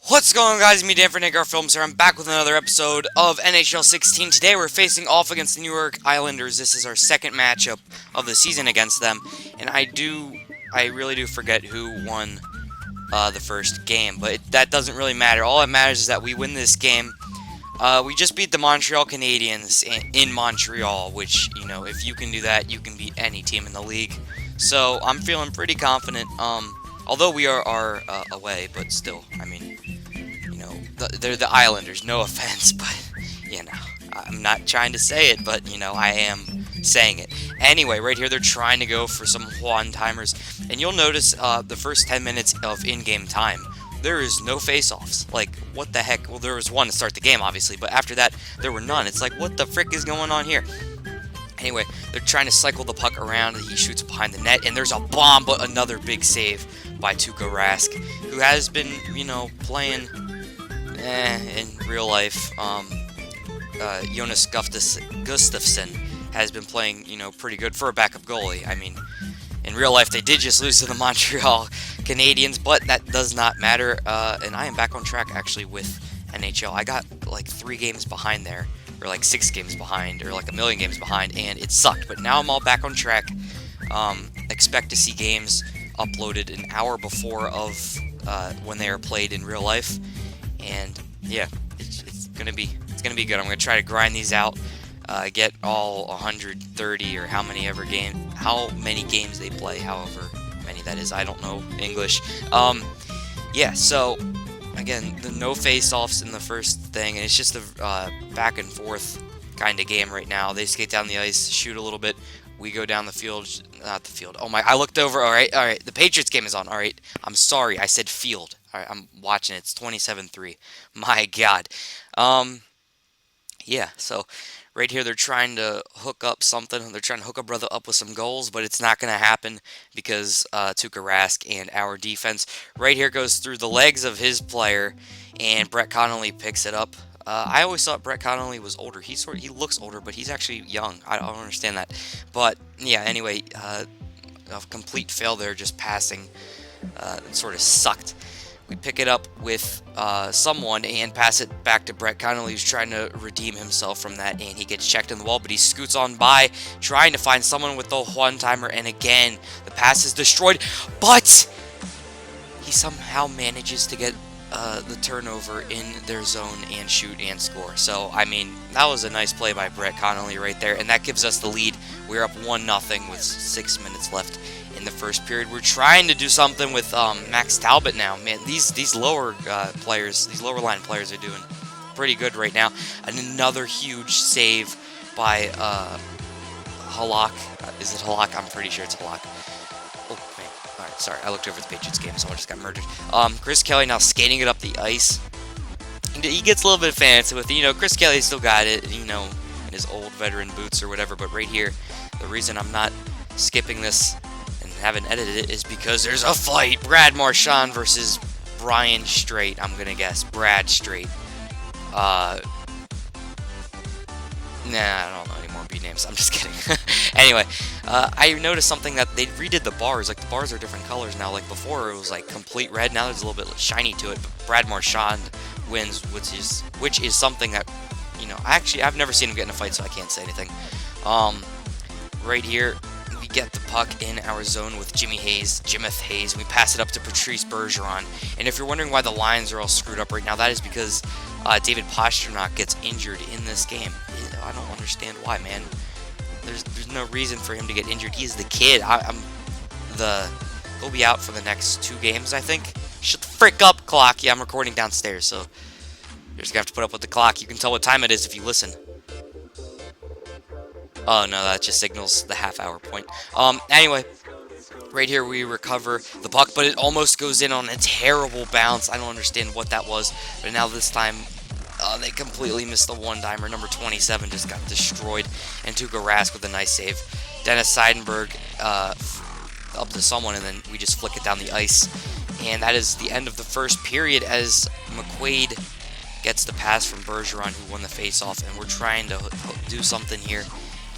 What's going on, guys? Me, Dan for Nick Films here. I'm back with another episode of NHL 16. Today we're facing off against the New York Islanders. This is our second matchup of the season against them. And I really do forget who won the first game. But that doesn't really matter. All that matters is that we win this game. We just beat the Montreal Canadiens in Montreal, which, you know, if you can do that, you can beat any team in the league. So I'm feeling pretty confident. Although we are away, but still, I mean, they're the Islanders, no offense, but, you know, I'm not trying to say it, but, you know, I am saying it. Anyway, right here, they're trying to go for some one-timers, and you'll notice the first 10 minutes of in-game time, there is no face-offs. Like, what the heck? Well, there was one to start the game, obviously, but after that, there were none. It's like, what the frick is going on here? Anyway, they're trying to cycle the puck around. He shoots behind the net, and there's a bomb, but another big save by Tuukka Rask, who has been, you know, playing in real life. Jonas Gustafsson has been playing, you know, pretty good for a backup goalie. I mean, in real life, they did just lose to the Montreal Canadiens, but that does not matter. And I am back on track, actually, with NHL. I got, like, 3 games behind there, or, like, 6 games behind, or, like, a million games behind, and it sucked. But now I'm all back on track. Expect to see games uploaded an hour before of when they are played in real life. And yeah, it's gonna be good. I'm gonna try to grind these out, get all 130 or how many games they play, however many that is. I don't know English. Yeah. So again, the no face-offs in the first thing, and it's just a back and forth kind of game right now. They skate down the ice, shoot a little bit. We go down the field, not the field. Oh my! I looked over. All right. The Patriots game is on. All right. I'm sorry. I said field. All right. I'm watching it. It's 27-3. My God. Yeah. So right here, they're trying to hook up something. They're trying to hook a brother up with some goals, but it's not going to happen because Tuukka Rask and our defense right here goes through the legs of his player, and Brett Connolly picks it up. I always thought Brett Connolly was older. He looks older, but he's actually young. I don't understand that. But yeah, anyway, a complete fail there, just passing. It sort of sucked. We pick it up with someone and pass it back to Brett Connolly, who's trying to redeem himself from that, and he gets checked in the wall, but he scoots on by, trying to find someone with the one-timer, and again, the pass is destroyed, but he somehow manages to get the turnover in their zone and shoot and score. So, I mean, that was a nice play by Brett Connolly right there, and that gives us the lead. We're up 1-0 with 6 minutes left in the first period. We're trying to do something with Max Talbot now. Man, these lower players, these lower line players are doing pretty good right now. And another huge save by Halak. Is it Halak? I'm pretty sure it's Halak. Oh, man. Alright, sorry. I looked over the Patriots game. Someone just got murdered. Chris Kelly now skating it up the ice. He gets a little bit fancy with it. You know, Chris Kelly still got it, you know, in his old veteran boots or whatever. But right here, the reason I'm not skipping this and haven't edited it is because there's a fight. Brad Marchand versus Brian Straight. I'm going to guess Brad Straight. Nah, I don't know any more B names. I'm just kidding. Anyway, I noticed something that they redid the bars. Like, the bars are different colors now. Like, before it was, like, complete red. Now there's a little bit shiny to it. But Brad Marchand wins, which is something that, you know, I've never seen him get in a fight, so I can't say anything. Right here, we get the puck in our zone with Jimmy Hayes. We pass it up to Patrice Bergeron. And if you're wondering why the lines are all screwed up right now, that is because David Pastrnak gets injured in this game. I don't understand why, man. There's no reason for him to get injured. He is the kid. He'll be out for the next 2 games, I think. Shut the frick up, clock. Yeah, I'm recording downstairs, so you're just gonna have to put up with the clock. You can tell what time it is if you listen. Oh, no, that just signals the half-hour point. Anyway, right here we recover the puck, but it almost goes in on a terrible bounce. I don't understand what that was, but now this time they completely missed the one-timer. Number 27 just got destroyed, and Tuukka Rask with a nice save. Dennis Seidenberg up to someone, and then we just flick it down the ice. And that is the end of the first period as McQuaid gets the pass from Bergeron, who won the face-off, and we're trying to do something here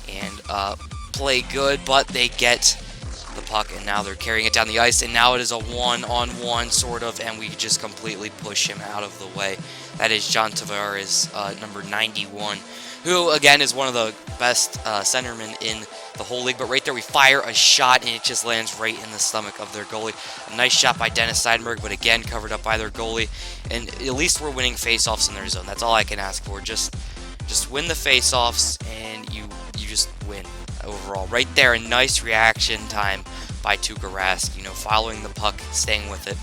and play good, but they get the puck, and now they're carrying it down the ice, and now it is a one-on-one sort of, and we just completely push him out of the way. That is John Tavares, number 91, who again is one of the best centermen in the whole league. But right there, we fire a shot, and it just lands right in the stomach of their goalie. A nice shot by Dennis Seidenberg, but again covered up by their goalie. And at least we're winning faceoffs in their zone. That's all I can ask for. Just win the faceoffs, and you just win overall. Right there, a nice reaction time by Tuukka Rask. Following the puck, staying with it.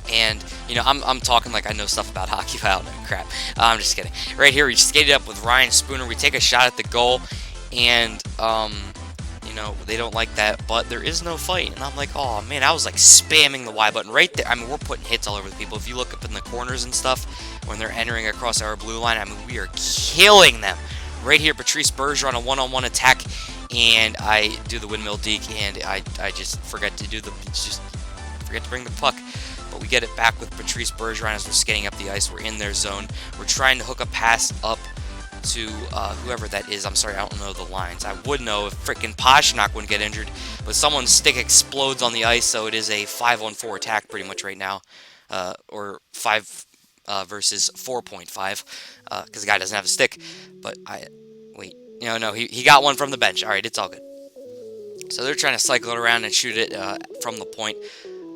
And, I'm talking like I know stuff about hockey, but I don't know crap. I'm just kidding. Right here, we skated up with Ryan Spooner. We take a shot at the goal, and, they don't like that, but there is no fight. And I'm like, oh, man, I was, like, spamming the Y button right there. I mean, we're putting hits all over the people. If you look up in the corners and stuff, when they're entering across our blue line, I mean, we are killing them. Right here, Patrice Bergeron on a one-on-one attack, and I do the windmill deke, and I just forget to forget to bring the puck. But we get it back with Patrice Bergeron as we're skating up the ice. We're in their zone. We're trying to hook a pass up to whoever that is. I'm sorry, I don't know the lines. I would know if frickin' Pastrnak wouldn't get injured, but someone's stick explodes on the ice, so it is a 5-on-4 attack pretty much right now, or 5 versus 4.5, because the guy doesn't have a stick. But no, he got one from the bench. All right, it's all good. So they're trying to cycle it around and shoot it from the point.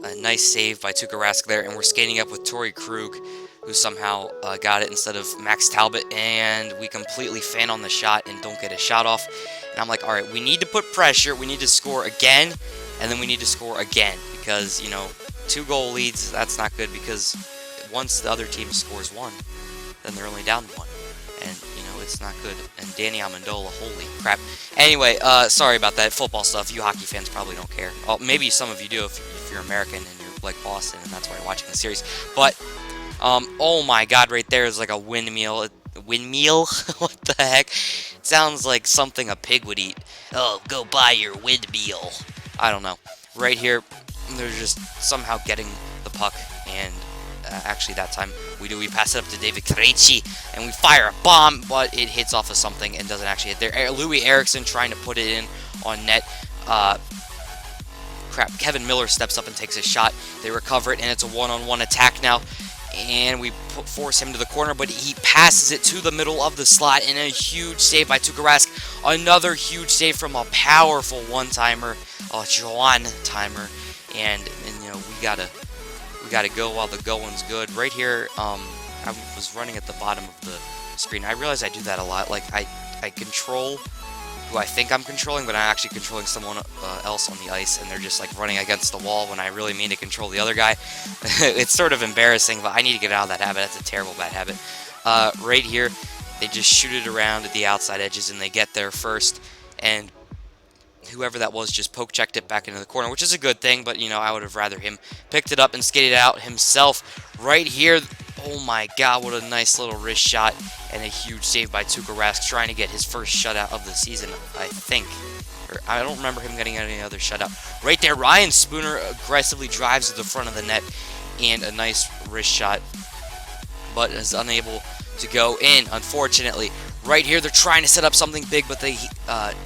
A nice save by Tuukka Rask there, and we're skating up with Torrey Krug, who somehow got it instead of Max Talbot, and we completely fan on the shot and don't get a shot off. And I'm like, all right, we need to put pressure, we need to score again, and then we need to score again, because, 2-goal leads, that's not good, because once the other team scores one, then they're only down one, and, it's not good. And Danny Amendola, holy crap. Anyway, sorry about that football stuff. You hockey fans probably don't care. Well, maybe some of you do if you're American and you're like Boston, and that's why you're watching the series. But, oh my god, right there is like a windmill. Windmill? What the heck? It sounds like something a pig would eat. Oh, go buy your windmill. I don't know. Right here, they're just somehow getting the puck, and actually that time we pass it up to David Krejci, and we fire a bomb, but it hits off of something and doesn't actually hit there. Louis Eriksson trying to put it in on net. Kevin Miller steps up and takes a shot. They recover it, and it's a one-on-one attack now, and we force him to the corner, but he passes it to the middle of the slot, and a huge save by Tuukka Rask. Another huge save from a powerful one-timer, a Joan-timer, and we gotta go while the going's good. Right here, I was running at the bottom of the screen. I realize I do that a lot. Like, I control who I think I'm controlling, but I'm actually controlling someone else on the ice, and they're just, like, running against the wall when I really mean to control the other guy. It's sort of embarrassing, but I need to get out of that habit. That's a terrible bad habit. Right here, they just shoot it around at the outside edges, and they get there first, and whoever that was just poke-checked it back into the corner, which is a good thing, but, I would have rather him picked it up and skated out himself. Right here, oh my god, what a nice little wrist shot, and a huge save by Tuukka Rask, trying to get his first shutout of the season, I think. I don't remember him getting any other shutout. Right there, Ryan Spooner aggressively drives to the front of the net, and a nice wrist shot, but is unable to go in, unfortunately. Right here, they're trying to set up something big, but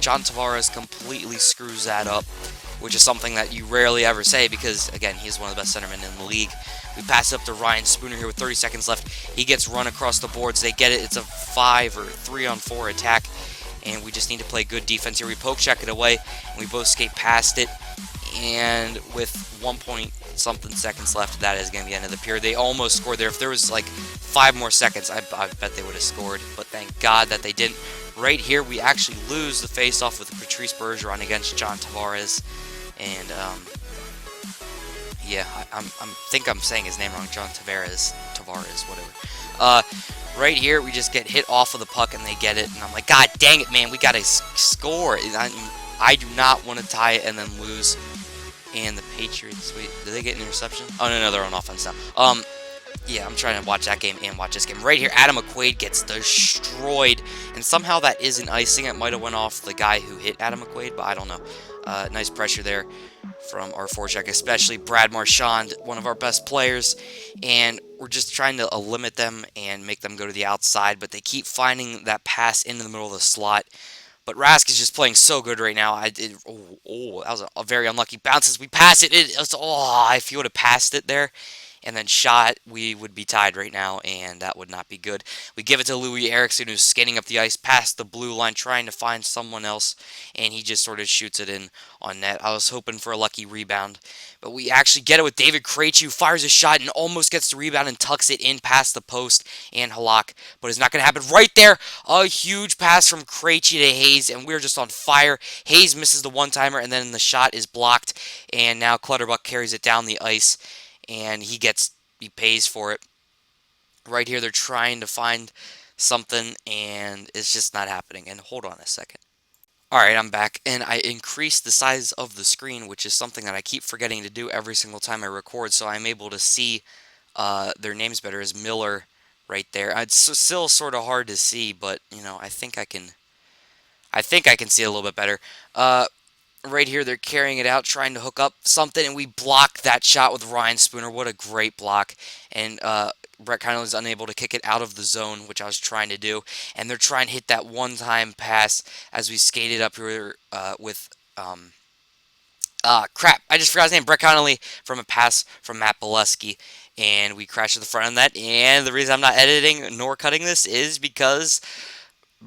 John Tavares completely screws that up, which is something that you rarely ever say because, again, he's one of the best centermen in the league. We pass it up to Ryan Spooner here with 30 seconds left. He gets run across the boards. They get it. It's a 5 or 3-on-4 attack, and we just need to play good defense here. We poke check it away, and we both skate past it, and with 1-point-something seconds left, that is going to be the end of the period. They almost scored there. If there was like 5 more seconds, I bet they would have scored, but thank God that they didn't. Right here, we actually lose the face-off with Patrice Bergeron against John Tavares, and yeah, I think I'm saying his name wrong. John Tavares, whatever. Right here, we just get hit off of the puck, and they get it, and I'm like, God dang it, man, we gotta score. I do not want to tie it and then lose. And the Patriots, wait, did they get an interception? Oh, no, they're on offense now. Yeah, I'm trying to watch that game and watch this game. Right here, Adam McQuaid gets destroyed, and somehow that isn't icing. It might have went off the guy who hit Adam McQuaid, but I don't know. Nice pressure there from our forecheck, especially Brad Marchand, one of our best players, and we're just trying to limit them and make them go to the outside, but they keep finding that pass into the middle of the slot, But Rask is just playing so good right now. That was a very unlucky bounce as we pass it. If you would have passed it there and then shot, we would be tied right now, and that would not be good. We give it to Louis Eriksson, who's skating up the ice past the blue line, trying to find someone else, and he just sort of shoots it in on net. I was hoping for a lucky rebound, but we actually get it with David Krejci, who fires a shot and almost gets the rebound and tucks it in past the post and Halak, but it's not going to happen. Right there, a huge pass from Krejci to Hayes, and we're just on fire. Hayes misses the one-timer, and then the shot is blocked, and now Clutterbuck carries it down the ice, and he pays for it. Right here, they're trying to find something, and it's just not happening. And hold on a second. Alright, I'm back, and I increased the size of the screen, which is something that I keep forgetting to do every single time I record, so I'm able to see their names better as Miller right there. It's still sort of hard to see, but, you know, I think I can see it a little bit better. Right here, they're carrying it out, trying to hook up something, and we block that shot with Ryan Spooner. What a great block. And Brett Connolly is unable to kick it out of the zone, which I was trying to do. And they're trying to hit that one-time pass as we skated up here with... crap, I just forgot his name. Brett Connolly from a pass from Matt Bolesky. And we crashed to the front of that. And the reason I'm not editing nor cutting this is because...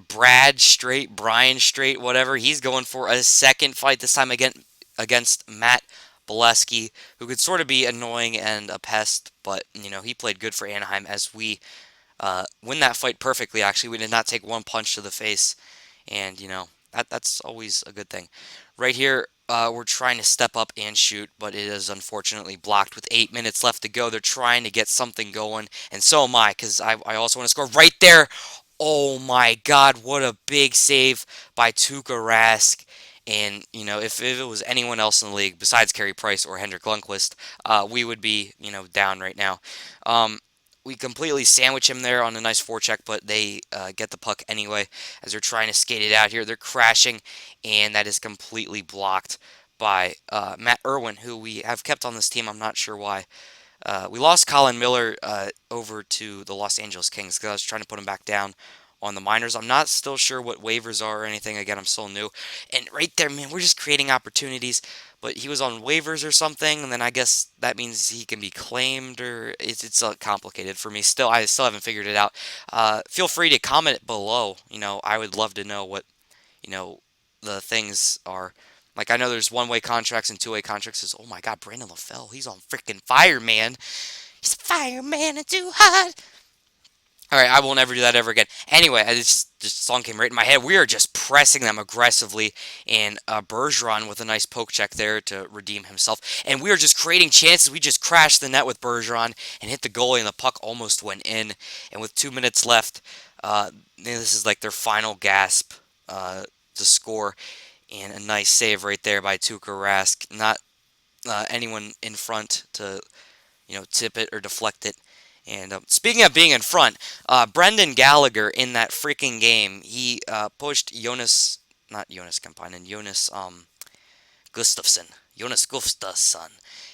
Brian Straight, whatever. He's going for a second fight, this time against Matt Bolesky, who could sort of be annoying and a pest, but, you know, he played good for Anaheim as we win that fight perfectly, actually. We did not take one punch to the face, and, you know, that's always a good thing. Right here, we're trying to step up and shoot, but it is unfortunately blocked with 8 minutes left to go. They're trying to get something going, and so am I, because I also want to score right there. Oh my God, what a big save by Tuukka Rask. And, you know, if it was anyone else in the league besides Carey Price or Henrik Lundqvist, we would be, you know, down right now. We completely sandwich him there on a nice forecheck, but they get the puck anyway as they're trying to skate it out here. They're crashing, and that is completely blocked by Matt Irwin, who we have kept on this team. I'm not sure why. We lost Colin Miller over to the Los Angeles Kings because I was trying to put him back down on the minors. I'm not still sure what waivers are or anything. Again, I'm still new. And right there, man, we're just creating opportunities. But he was on waivers or something, and then I guess that means he can be claimed, or it's complicated for me. I still haven't figured it out. Feel free to comment below. You know, I would love to know what, you know, the things are. Like, I know there's one-way contracts and two-way contracts. Oh my God, Brandon LaFell, he's on freaking fire, man. He's a fireman and too hot. Alright, I will never do that ever again. Anyway, this song came right in my head. We are just pressing them aggressively, and Bergeron with a nice poke check there to redeem himself. And we are just creating chances. We just crashed the net with Bergeron and hit the goalie, and the puck almost went in. And with 2 minutes left, this is like their final gasp to score. And a nice save right there by Tuukka Rask. Not anyone in front to, you know, tip it or deflect it. And speaking of being in front, Brendan Gallagher in that freaking game, he pushed Jonas Gustafsson,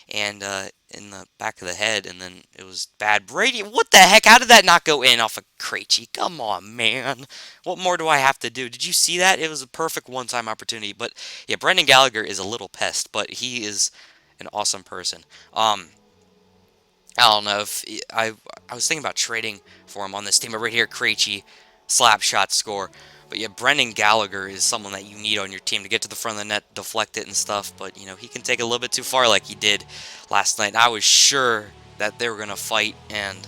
and in the back of the head, and then it was bad. Brady, what the heck? How did that not go in off of Krejci? Come on, man. What more do I have to do? Did you see that? It was a perfect one-time opportunity. But yeah, Brendan Gallagher is a little pest, but he is an awesome person. I don't know if I was thinking about trading for him on this team, but right here, Krejci, slap shot, score. But yeah, Brendan Gallagher is someone that you need on your team to get to the front of the net, deflect it and stuff. But, you know, he can take it a little bit too far like he did last night. And I was sure that they were going to fight, and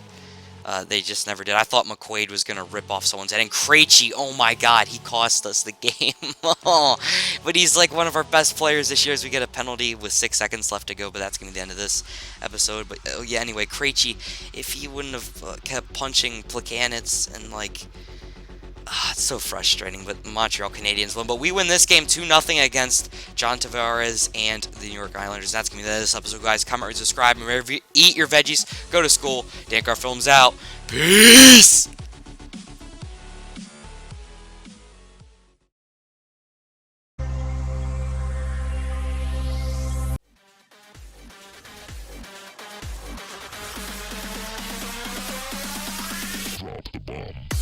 they just never did. I thought McQuaid was going to rip off someone's head. And Krejci, oh my God, he cost us the game. But he's like one of our best players this year as we get a penalty with 6 seconds left to go. But that's going to be the end of this episode. But yeah, anyway, Krejci, if he wouldn't have kept punching Plekanec and like... it's so frustrating, but the Montreal Canadiens win. But we win this game 2-0 against John Tavares and the New York Islanders. That's going to be the end of this episode, guys. Comment, rate, subscribe, and remember, eat your veggies, go to school. Dankar Films out. Peace! Drop the bomb.